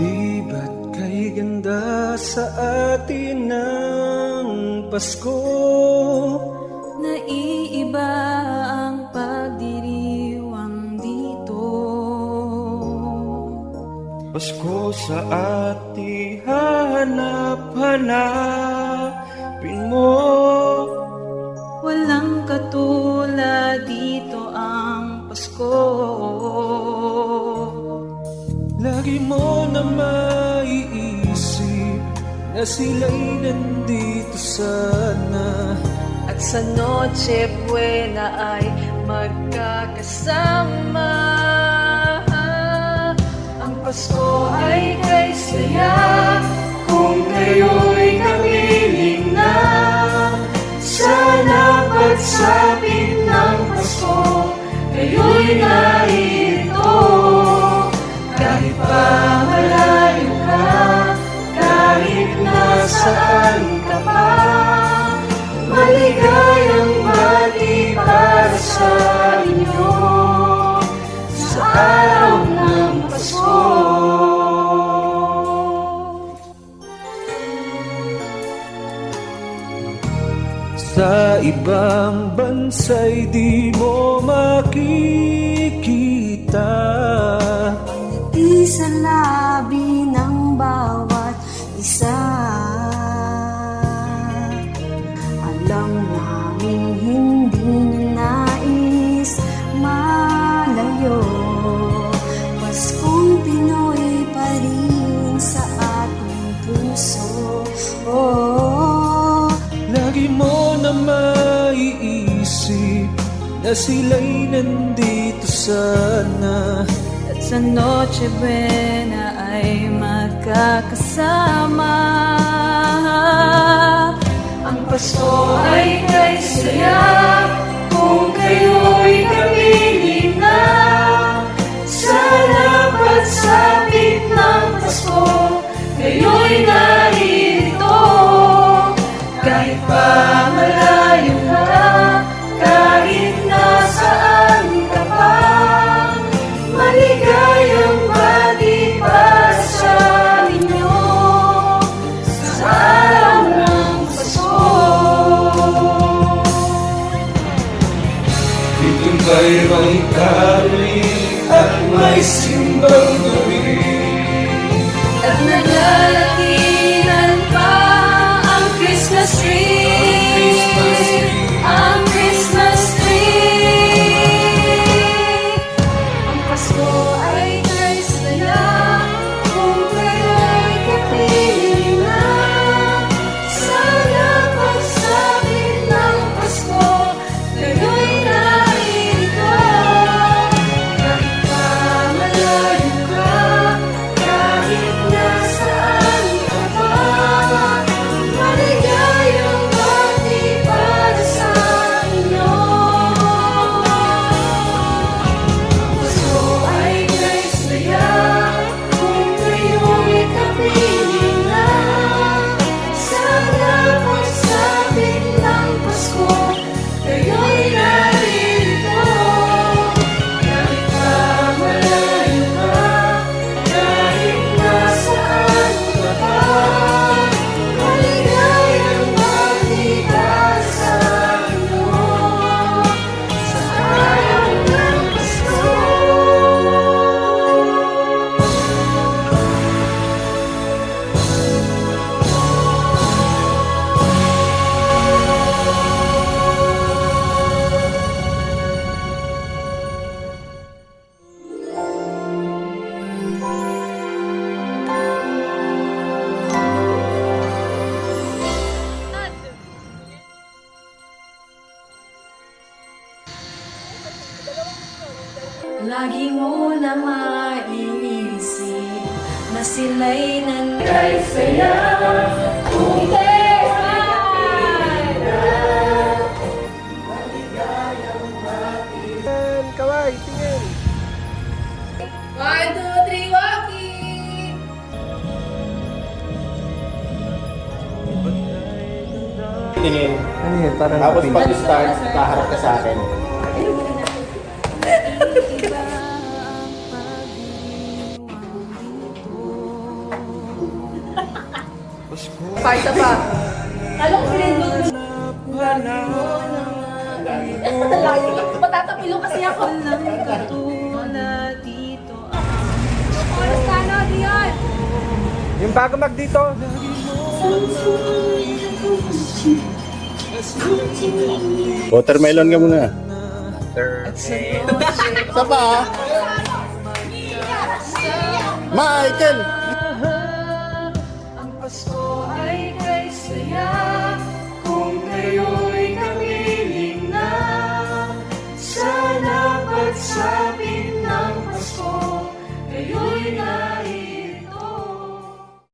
Di ba't kay ganda sa atin ng Pasko? Naiiba ang pagdiriwang dito. Pasko sa atin hanap-hanapin mo. Walang katulad dito ang Pasko. Lagi mo na maiisip na sila'y nandito sana. At sa Noche Buena ay magkakasama. Ang Pasko ay kay saya kung kayo'y kapiling na. Sana pagsapit ng Pasko, kayo'y narito. Kahit pa malayo ka, kahit nasaan ka pa, maligayang bati para sa inyo sa araw ng Pasko. Sa ibang bansa'y di mo makikita Ngiti sa labi ng bawat isa. Alam namin hindi nais malayo. Paskong Pinoy pa rin sa ating puso. Lagi mo na maiisip na sila'y nandito sana. At sa Noche Buena ay magkakasama. Ang Pasko ay kay saya kung kayo'y kapiling na. Sana pagsapit ng Pasko, kayo'y narito. Kahit pa malayo ka, kahit nasaan ka pa, maligayang bati para sa inyo sa araw ng Pasko. Dito may mangkali at may simbang gabi. At naglalakihan pa ang Christmas tree, ang Christmas tree. Ang Pasko ay kay saya kung kayo'y kapiling na. Sana pagsapit ng Pasko, kayo'y narito. Kahit pa malayo ka, kahit nasaan ka pa, maligayang bati para sa inyo. Pasko ay kay saya kung kayo'y kapiling na. Sana pagsapit ng Pasko, kayo'y narito. Kahit pa malayo ka, kahit nasaan ka pa, maligayang bati para sa inyo sa araw ng Pasko. Lagi mo na maiisip na sila'y nanday saya kung kayo'y Kaway, tingin! 1, 2, 3, walking! Tingin. Ano yun? Parang Tapos pag-start, kaharap ka sa akin. Pa, isa pa. Kala ko pinindot mo. Matatapilo kasi ako. Oras ka na, Dion. Yung bago mag dito. Watermelon ka muna. Isa pa ah. Michael! Ang Pasko ay kay saya kung kayo'y kapiling na. Sana pagsapit ng Pasko, kayo'y na